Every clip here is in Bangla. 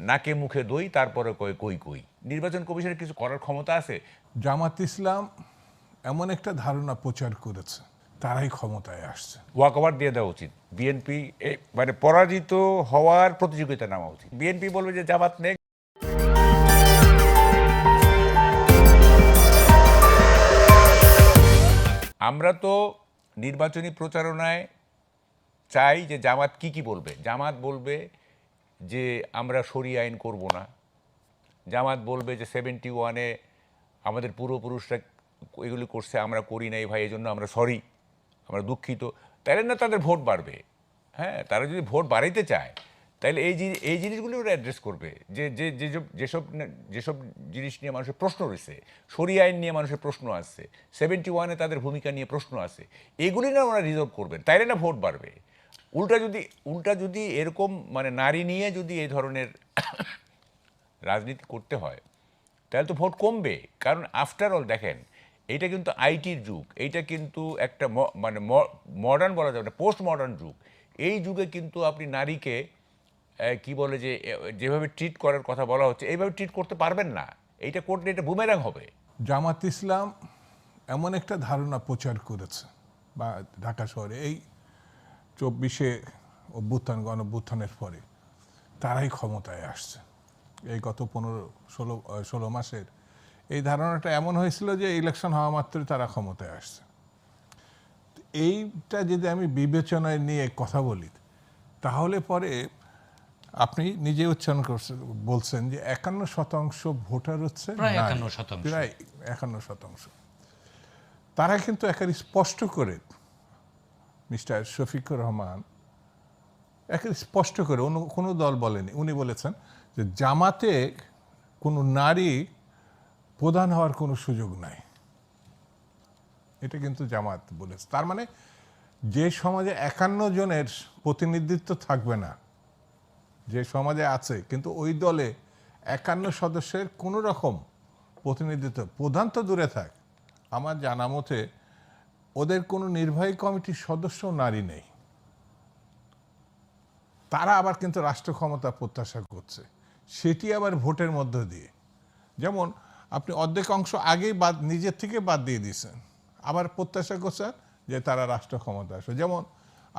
নাকে মুখে দই, তারপরে কয় কই কই। নির্বাচন কমিশনের কিছু করার ক্ষমতা আছে? জামাত ইসলাম এমন একটা ধারণা প্রচার করেছে তারাই ক্ষমতায় আসছে। ওয়াকওভার দিয়ে দেওয়া উচিত। বিএনপি মানে পরাজিত হওয়ার প্রতিযোগিতা নেওয়া উচিত। বিএনপি বলবে যে জামাত নেই। আমরা তো নির্বাচনী প্রচারণায় চাই যে জামাত কি বলবে। জামাত বলবে যে আমরা শরিয়া আইন করব না। জামাত বলবে যে 71-এ আমাদের পূর্বপুরুষরা এগুলি করছে, আমরা করি নাই ভাই, এই জন্য আমরা সরি, আমরা দুঃখিত। তাইলে না তাদের ভোট বাড়বে। হ্যাঁ, তারা যদি ভোট বাড়াইতে চায় তাহলে এই জিনিসগুলি ওরা অ্যাড্রেস করবে। যেসব জিনিস নিয়ে মানুষের প্রশ্ন রয়েছে, শরিয়া আইন নিয়ে মানুষের প্রশ্ন আছে, 71-এ তাদের ভূমিকা নিয়ে প্রশ্ন আছে, এগুলি না ওরা রিজলভ করবেন, তাইলে না ভোট বাড়বে। উল্টা যদি এরকম মানে নারী নিয়ে যদি এই ধরনের রাজনীতি করতে হয় তাহলে তো ভোট কমবে। কারণ আফটার অল দেখেন, এইটা কিন্তু আইটির যুগ, এইটা কিন্তু একটা মানে মডার্ন বলা যাবে না, পোস্ট মডার্ন যুগ। এই যুগে কিন্তু আপনি নারীকে কি বলে যে যেভাবে ট্রিট করার কথা বলা হচ্ছে এইভাবে ট্রিট করতে পারবেন না। এইটা করলে এটা বুমেরাং হবে। জামাত ইসলাম এমন একটা ধারণা প্রচার করেছে বা ঢাকা শহরে এই 24-এ গণ-অভ্যুত্থানের পরে তারাই ক্ষমতায় আসছে। এই গত 15-16 মাসের এই ধারণাটা এমন হয়েছিল যে ইলেকশন হওয়া মাত্রই তারা ক্ষমতায় আসছে। এইটা যদি আমি বিবেচনায় নিয়ে কথা বলি তাহলে পরে আপনি নিজে উচ্চারণ বলছেন যে 51% ভোটার হচ্ছে প্রায় 51%। তারা কিন্তু একেবারে স্পষ্ট করে মিস্টার শফিকুর রহমান একেবারে স্পষ্ট করে অন্য কোনো দল বলেনি, উনি বলেছেন যে জামাতে কোনো নারী প্রধান হওয়ার কোনো সুযোগ নাই। এটা কিন্তু জামাত বলেছে। তার মানে যে সমাজে 51 জনের প্রতিনিধিত্ব থাকবে না, যে সমাজে আছে কিন্তু ওই দলে 51 সদস্যের কোনো রকম প্রতিনিধিত্ব, প্রধান তো দূরে থাক, আমার জানা মতে ওদের কোনো নির্বাহী কমিটির সদস্য নারী নেই। তারা আবার কিন্তু রাষ্ট্র ক্ষমতা প্রত্যাশা করছে, সেটি আবার ভোটের মধ্য দিয়ে। যেমন আপনি অর্ধেক অংশ আগেই নিজের থেকে বাদ দিয়ে দিয়েছেন, আবার প্রত্যাশা করছেন যে তারা রাষ্ট্র ক্ষমতা আসবে। যেমন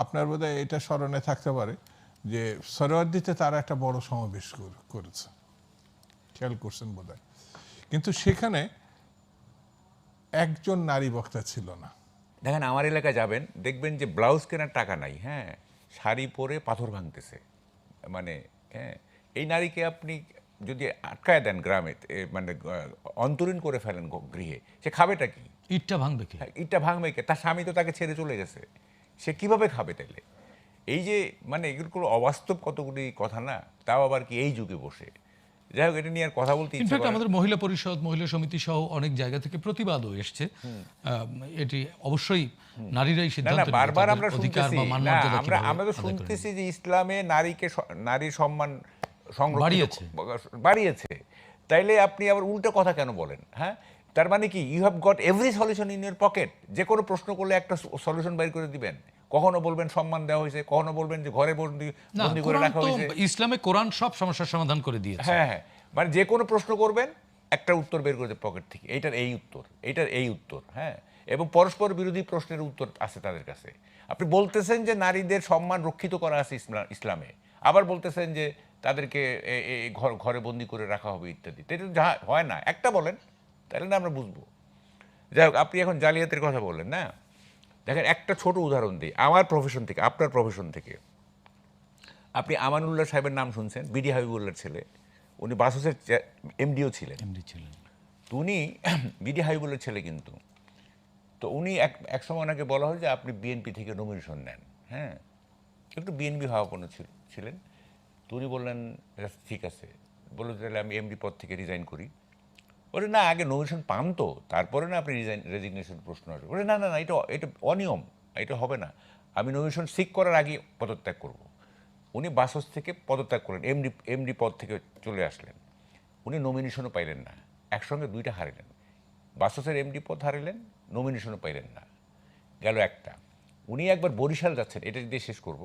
আপনার বোধহয় এটা স্মরণে থাকতে পারে যে সরোয়ার্দিতে তারা একটা বড় সমাবেশ করেছে, খেয়াল করছেন বোধহয়, কিন্তু সেখানে একজন নারী বক্তা ছিল না। দেখেন, আমার এলাকায় যাবেন, দেখবেন যে ব্লাউজ কেনার টাকা নাই, হ্যাঁ, শাড়ি পরে পাথর ভাঙতেছে। মানে হ্যাঁ, এই নারীকে আপনি যদি আটকায় দেন গ্রামে, মানে অন্তরীণ করে ফেলেন গৃহে, সে খাবেটা কি? ইটটা ভাঙবে কি? ইটটা ভাঙবে কে? তার স্বামী তো তাকে ছেড়ে চলে গেছে, সে কিভাবে খাবে তাইলে? এই যে মানে এগুলো অবাস্তব কতগুলি কথা না, তাও আবার কি এই যুগে বসে। যাই হোক, এটা নিয়ে আর কথা বলতে ইচ্ছা করে। আমাদের মহিলা পরিষদ, মহিলা সমিতি সহ অনেক জায়গা থেকে প্রতিবাদও এসছে। এটি অবশ্যই নারীরাই সিদ্ধান্ত নেবে, বারবার আমরা অধিকার শুনতেছি বা মান মর্যাদা কিভাবে আমরা তো আদায় শুনতেছি করবে। যে ইসলামে নারীর সম্মান সংরক্ষিত বাড়িয়েছে। তাইলে আপনি আবার উল্টো কথা কেন বলেন? হ্যাঁ, তার মানে কি you have got every solution in your pocket? যে কোনো প্রশ্ন করলে একটা সলিউশন বের করে দিবেন। কখনো বলবেন সম্মান দেওয়া হয়েছে, কখনো বলবেন যে ঘরে বন্দি করে রাখা হয়েছে। ইসলামে কোরআন সব সমস্যার সমাধান করে দিয়েছে। হ্যাঁ হ্যাঁ, মানে যে কোনো প্রশ্ন করবেন একটা উত্তর বের করে পকেট থেকে, এইটার এই উত্তর, হ্যাঁ, এবং পরস্পর বিরোধী প্রশ্নের উত্তর আছে তাদের কাছে। আপনি বলতেছেন যে নারীদের সম্মান রক্ষিত করা আছে ইসলামে, আবার বলতেছেন যে তাদেরকে ঘরে বন্দি করে রাখা হবে ইত্যাদি। এটা যা হয় না, একটা বলেন, তাহলে না আমরা বুঝবো। যাই হোক, আপনি এখন জালিয়াতের কথা বললেন না, দেখেন একটা ছোট উদাহরণ দিই আমার প্রফেশন থেকে, আপনার প্রফেশন থেকে। আপনি আমানুল্লাহ সাহেবের নাম শুনছেন, বিডি হাবিবুল্লাহর ছেলে, উনি বাসসের এমডিও ছিলেন। তো উনি বিডি হাবিবুল্লাহর ছেলে কিন্তু। তো উনি এক সময় ওনাকে বলা হয় যে আপনি বিএনপি থেকে নমিনেশন নেন, হ্যাঁ, একটু বিএনপি ভাবাপন্ন ছিলেন। তো উনি বললেন ঠিক আছে, বললো তাহলে আমি এমডি পদ থেকে রিজাইন করি। বলে না, আগে নমিনেশন পান তো, তারপরে না আপনি রেজিগনেশন প্রশ্ন আসবে। বলে না না না, এটা অনিয়ম, এটা হবে না, আমি নমিনেশন সিক করার আগে পদত্যাগ করব। উনি বাসস থেকে পদত্যাগ করলেন, এমডি পদ থেকে চলে আসলেন। উনি নমিনেশনও পাইলেন না, একসঙ্গে দুইটা হারিলেন। বাসসের এমডি পদ হারিলেন, নমিনেশনও পাইলেন না, গেল একটা। উনি একবার বরিশাল যাচ্ছেন, এটা দিয়ে শেষ করব।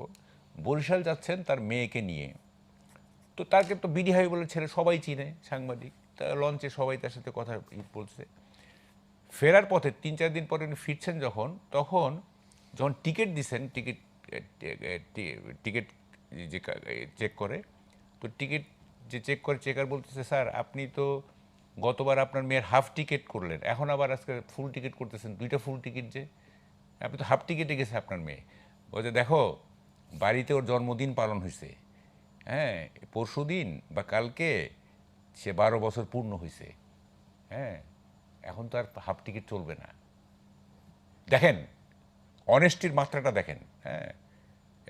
বরিশাল যাচ্ছেন তার মেয়েকে নিয়ে, তো তাকে তো বিডি হাই বলে ছেলে সবাই চিনে, সাংবাদিক, তা লঞ্চে সবাই তার সাথে কথা বলছে। ফেরার পথে 3-4 দিন পরে উনি ফিরছেন যখন টিকিট দিছেন, টিকিট যে চেক করে, তো টিকিট যে চেক করে চেকার বলতেছে, স্যার আপনি তো গতবার আপনার মেয়ের হাফ টিকিট করলেন, এখন আবার আজকে ফুল টিকিট করতেছেন, 2টা ফুল টিকিট যে, আপনি তো হাফ টিকিটে গেছে আপনার মেয়ে। বলছে দেখো বাড়িতে ওর জন্মদিন পালন হয়েছে, হ্যাঁ পরশু দিন বা কালকে সে 12 বছর পূর্ণ হয়েছে, হ্যাঁ এখন তো আর হাফ টিকিট চলবে না। দেখেন অনেস্টির মাত্রাটা দেখেন, হ্যাঁ,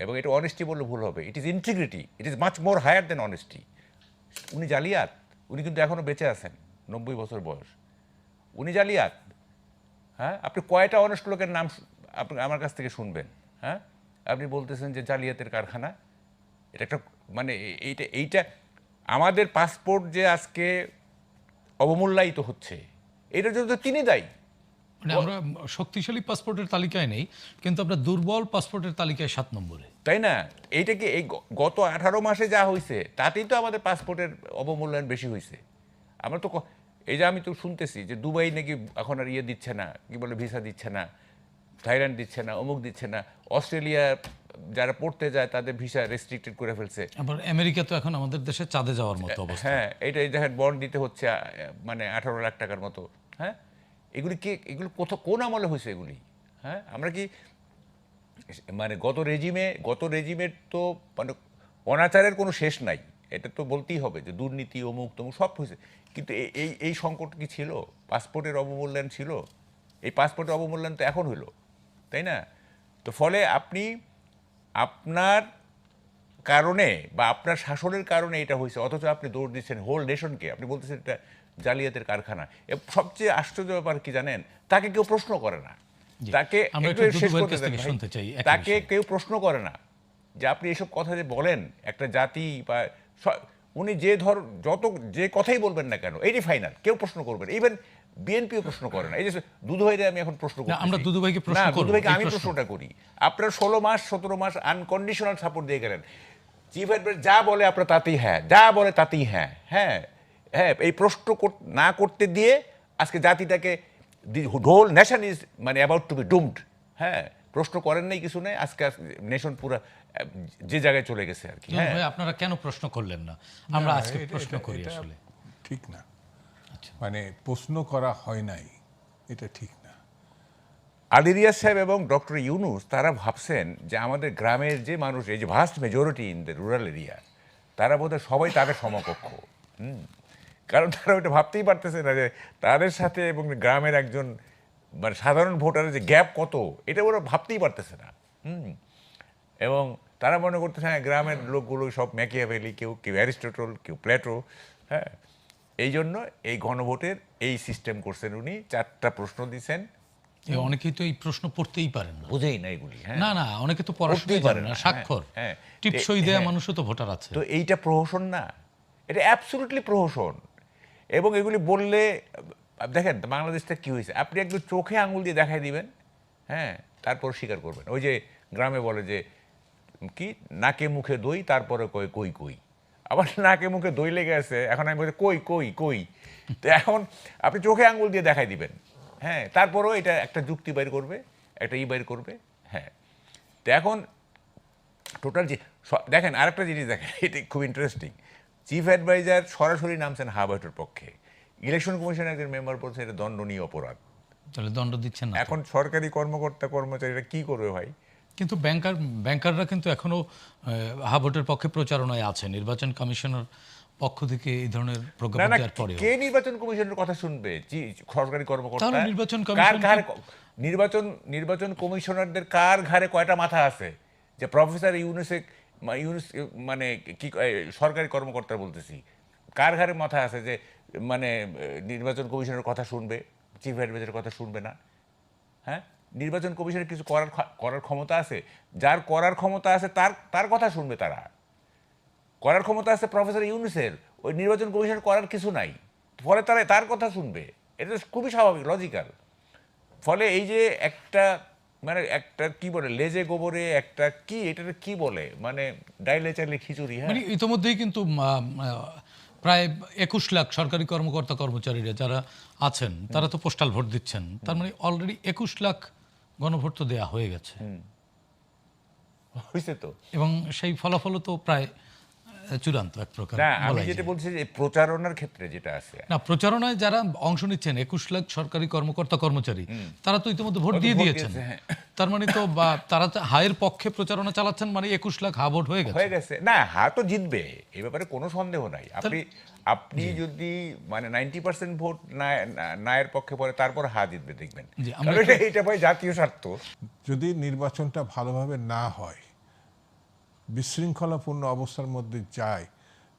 এবং এটা অনেস্টি বললে ভুল হবে, it is integrity, it is much more higher than honesty. উনি জালিয়াত, উনি কিন্তু এখনও বেঁচে আছেন, 90 বছর বয়স, উনি জালিয়াত। হ্যাঁ, আপনি কয়টা অনেস্ট লোকের নাম আপনি আমার কাছ থেকে শুনবেন? হ্যাঁ, আপনি বলতেছেন যে জালিয়াতের কারখানা। এটা একটা মানে এইটা আমাদের পাসপোর্ট যে আজকে অবমূল্যায়িত হচ্ছে, এটার জন্য তো তিনি দায়ী। মানে আমরা শক্তিশালী পাসপোর্টের তালিকায় নেই, কিন্তু আমরা দুর্বল পাসপোর্টের তালিকায় 7 নম্বরে, তাই না? এইটা কি এই গত 18 মাসে যা হয়েছে তাতেই তো আমাদের পাসপোর্টের অবমূল্যায়ন বেশি হয়েছে। আমরা তো এই যে আমি তো শুনতেছি যে দুবাই নাকি এখন আর দিচ্ছে না, কি বলে ভিসা দিচ্ছে না, থাইল্যান্ড দিচ্ছে না, অমুক দিচ্ছে না, অস্ট্রেলিয়া যারা পড়তে যায় তাদের ভিসা রেস্ট্রিক্টেড করে ফেলছে। আবার আমেরিকা তো এখন আমাদের দেশে চাঁদে যাওয়ার মতো অবস্থা। হ্যাঁ, এইটাই দেখেন বন্ড দিতে হচ্ছে মানে 18 লাখ টাকার মতো। হ্যাঁ, এগুলো কোন আমলে হয়েছে এগুলি? হ্যাঁ, আমরা কি মানে গত রেজিমের তো মানে অনাচারের কোনো শেষ নাই, এটা তো বলতেই হবে যে দুর্নীতি অমুক তমুক সব হয়েছে, কিন্তু এই সংকট কি ছিল? পাসপোর্টের অবমূল্যায়ন ছিল? এই পাসপোর্টের অবমূল্যায়ন তো এখন হইল, তাই না? তো ফলে আপনি আপনার কারণে বা আপনার শাসনের কারণে এটা হয়েছে, অথচ আপনি দৌড় দিচ্ছেন হোল নেশনকে, আপনি বলতেছেন এটা জালিয়াতের কারখানা। সবচেয়ে আশ্চর্য ব্যাপার কি জানেন? তাকে কেউ প্রশ্ন করে না, তাকে তাকে কেউ প্রশ্ন করে না যে আপনি এসব কথা যে বলেন একটা জাতি বা উনি যে কথাই বলবেন না কেন এইটি ফাইনাল, কেউ প্রশ্ন করবেন, ইভেন বিএনপিও প্রশ্ন করে না। এই যে দুধুভাইরে আমি এখন প্রশ্ন করি, আমরা দুধুভাইকে আমি প্রশ্নটা করি, আপনার 16 মাস 17 মাস আনকন্ডিশনাল সাপোর্ট দিয়ে গেলেন, চিফ অ্যাডভাইজার যা বলে আপনার তাতেই হ্যাঁ, যা বলে তাতেই হ্যাঁ, হ্যাঁ হ্যাঁ, এই প্রশ্ন না করতে দিয়ে আজকে জাতিটাকে হোল নেশন ইজ মানে অ্যাবাউট টু বি ডুমড। হ্যাঁ, প্রশ্ন করেন নাই, কিছু নেই, আজকে নেশন পুরো যে জায়গায় চলে গেছে আর কি। হ্যাঁ, আপনারা কেন প্রশ্ন করলেন না? আমরা আজকে প্রশ্ন করি, আসলে ঠিক না, মানে প্রশ্ন করা হয় নাই, এটা ঠিক না। আলী রিয়াজ সাহেব এবং ডক্টর ইউনুস তারা ভাবছেন যে আমাদের গ্রামের যে মানুষ, এই যে vast majority in the rural area, তারা বোধহয় সবাই তাদের সমকক্ষ। কারণ তারা ওইটা ভাবতেই পারতেছে না যে তাদের সাথে এবং গ্রামের একজন মানে সাধারণ ভোটারের যে গ্যাপ কত, এটা ওরা ভাবতেই পারতেছে না। এবং তারা মনে করতেছে হ্যাঁ গ্রামের লোকগুলো সব ম্যাকিয়াভেলি, কেউ অ্যারিস্টটল, কেউ প্লেটো। হ্যাঁ, এই জন্য এই গণভোটের এই সিস্টেম করছেন উনি, 4টা প্রশ্ন দিচ্ছেন। অনেকেই তো এই প্রশ্ন পড়তেই পারেন না, বুঝেই না এগুলি। হ্যাঁ, না অনেকে তো পড়াশোনাই পারেন না, স্বাক্ষর টিপসই দেয়া মানুষও তো ভোটার আছে। তো এইটা প্রহসন না, এটা অ্যাবসলিউটলি প্রহসন। এবং এগুলি বললে দেখেন বাংলাদেশটা কি হয়েছে, আপনি একদম চোখে আঙুল দিয়ে দেখাই দিবেন, হ্যাঁ, তারপর স্বীকার করবেন। ওই যে গ্রামে বলে যে কি নাকে মুখে দই, তারপরে কই কই কই, আবার নাকে মুখে দই লেগে আছে, এখন আমি বলছি কই কই কই। তো এখন আপনি চোখে আঙুল দিয়ে দেখাই দিবেন, হ্যাঁ, তারপরও এটা একটা যুক্তি বাইর করবে, একটা বাইর করবে। হ্যাঁ, তো এখন টোটাল যে দেখেন আরেকটা জিনিস দেখেন, এটা খুব ইন্টারেস্টিং, চিফ অ্যাডভাইজার সরাসরি নামছেন হাবার্টের পক্ষে, ইলেকশন কমিশনের একজন মেম্বার বলছে এটা দণ্ডনীয় অপরাধ, তাহলে দণ্ড দিচ্ছেন না। এখন সরকারি কর্মচারীরা কি করবে ভাই? কিন্তু ব্যাংকাররা কিন্তু এখনো হাবার্টের পক্ষে প্রচারণায় আছে, নির্বাচন কমিশনের পক্ষ থেকে এই ধরনের প্রজ্ঞাপন দেওয়ার পরে কে নির্বাচন কমিশনের কথা শুনবে? সরকারি কর্মকর্তা? নির্বাচন কমিশনারদের কার ঘাড়ে কয়টা মাথা আছে যে প্রফেসর ইউনুস মানে কি সরকারি কর্মকর্তা বলতেছি, কার ঘাড়ে মাথা আছে যে মানে নির্বাচন কমিশনের কথা শুনবে, চিফ অ্যাডভাইজারের কথা শুনবে না? হ্যাঁ, নির্বাচন কমিশনের কিছু করার ক্ষমতা আছে, যার করার ক্ষমতা আছে তার কথা শুনবে তারা। করার ক্ষমতা আছে প্রফেসর ইউনুসের, ওই নির্বাচন কমিশন করার কিছু নাই, ফলে তারা তার কথা শুনবে, এটা খুবই স্বাভাবিক, লজিক্যাল। ফলে এই যে একটা মানে একটা কি বলে লেজে গোবরে একটা কি এটাকে কি বলে মানে ডাইলে চাইলে খিচুড়ি। হ্যাঁ মানে ইতোমধ্যেই কিন্তু প্রায় 21 লাখ সরকারি কর্মকর্তা কর্মচারীরা যারা আছেন তারা তো পোস্টাল ভোট দিচ্ছেন, তার মানে অলরেডি 21 লাখ গণভোট তো দেয়া হয়ে গেছে, হয়েছে তো। এবং সেই ফলাফলও তো প্রায় চূড়ান্ত এক প্রকার না আমি বলাই যেটা যায়। বলছি যে প্রচারণার ক্ষেত্রে যেটা আছে, না, প্রচারণায় যারা অংশ নিচ্ছেন 21 লাখ সরকারি কর্মকর্তা কর্মচারী তারা তো ইতিমধ্যে ভোট দিয়ে ভোট দিয়েছেন, দিয়েছে, হ্যাঁ। তার মানে তো তারা তো হায়ের পক্ষে প্রচারণা চালাচ্ছেন, মানে 21 লাখ হা ভোট হয়ে গেছে। হয়ে গেছে। না হা তো জিতবে, এই ব্যাপারে কোনো সন্দেহ নাই। আপনি যদি মানে 90% ভোট নায়ের পক্ষে পড়ে তারপর হা জিতবে দেখবেন। জি, আমরা কারণ এটা ভাই জাতীয় স্বার্থ। যদি নির্বাচনটা ভালোভাবে না হয়, বিশৃঙ্খলাপূর্ণ অবস্থার মধ্যে যায়,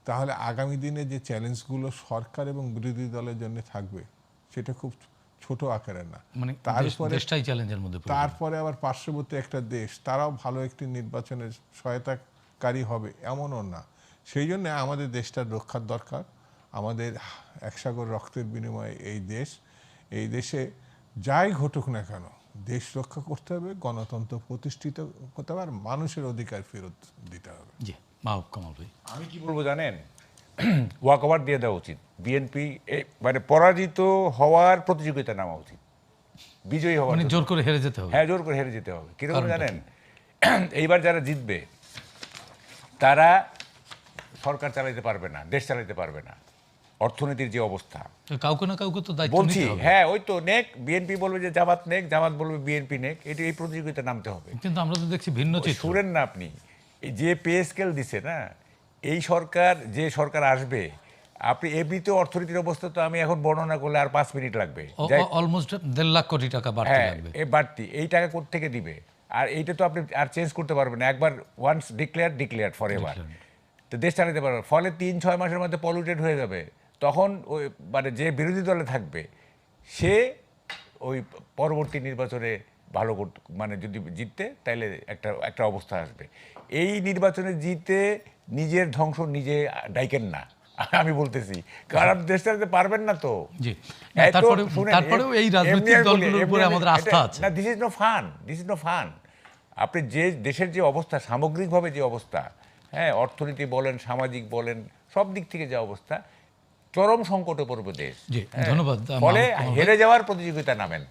তাহলে আগামী দিনে যে চ্যালেঞ্জগুলো সরকার এবং বিরোধী দলের জন্য থাকবে সেটা খুব ছোট আকারের না। মানে তারপরে দেশটাই চ্যালেঞ্জের মধ্যে পড়বে। তারপরে আবার পার্শ্ববর্তী একটা দেশ, তারাও ভালো একটি নির্বাচনের সহায়তাকারী হবে এমনও না। সেই জন্য আমাদের দেশটার রক্ষার দরকার। আমাদের এক সাগর রক্তের বিনিময়ে এই দেশে যাই ঘটুক না কেন দেশ রক্ষা করতে হবে, গণতন্ত্র প্রতিষ্ঠিত করতে হবে, আর মানুষের অধিকার ফেরত দিতে হবে। জি, মাহবুব কামাল ভাই। আমি কি বলবো জানেন, ওয়াকওভার দিয়ে দেওয়া উচিত। বিএনপি মানে পরাজিত হওয়ার প্রতিযোগিতা নামা উচিত, বিজয়ী হওয়ার মানে জন্য। জোর করে হেরে যেতে হবে। হ্যাঁ জোর করে হেরে যেতে হবে। কিরকম কারণটা জানেন, এইবার যারা জিতবে তারা সরকার চালাইতে পারবে না, দেশ চালাইতে পারবে না, অর্থনীতির যে অবস্থা। তো কাউকে না কাউকে তো দায়িত্ব বলছি নিতে হবে। হ্যাঁ ওই তো নেক, বিএনপি বলবে যে জামাত নেক, জামাত বলবে বিএনপি নেক, এটি এই প্রতিযোগিতা নামতে হবে। কিন্তু আমরা তো দেখছি ভিন্ন চিত্র। শুনেন না আপনি, এই যে পে স্কেল দিছে না, এই সরকার যে সরকার আসবে, আপনি এমনিতে অর্থনীতির অবস্থা তো আমি এখন বর্ণনা করলে আর 5 মিনিট লাগবে। অলমোস্ট 1.5 লাখ কোটি টাকা বাড়তি হ্যাঁ লাগবে। এই বাড়তি এই টাকা কোত্থেকে দিবে? আর এইটা তো আপনি আর চেঞ্জ করতে পারবেন না, একবার ওয়ান্স ডিক্লেয়ার ফর এভার। তো দেশ চালাতে পারবে, ফলে 3-6 মাসের মধ্যে পলিউটেড হয়ে যাবে। তখন ওই মানে যে বিরোধী দলে থাকবে সে ওই পরবর্তী নির্বাচনে ভালো করতে, মানে যদি জিততে তাইলে একটা অবস্থা আসবে। এই নির্বাচনে জিতে নিজের ধ্বংস নিজে ডাইকেন না, আমি বলতেছি, কারণ দেশ চালাতে পারবেন না তো। জি, এই তো শুনেন, তারপরেও এই এমনি রাজনৈতিক আমি বলি, দলগুলোর এমনি উপরে আমি- আমাদের আস্থা এটা- আছে। না, দিস ইজ নো ফান। আপনি যে দেশের যে অবস্থা, সামগ্রিকভাবে যে অবস্থা, হ্যাঁ অর্থনীতি বলেন, সামাজিক বলেন, সব দিক থেকে যে অবস্থা, চরম সংকটে পড়বে দেশ। জি, হ্যাঁ, ধন্যবাদ, ফলে মাহবুব কামাল ভাই। হেরে যাওয়ার প্রতিযোগিতা নামেন।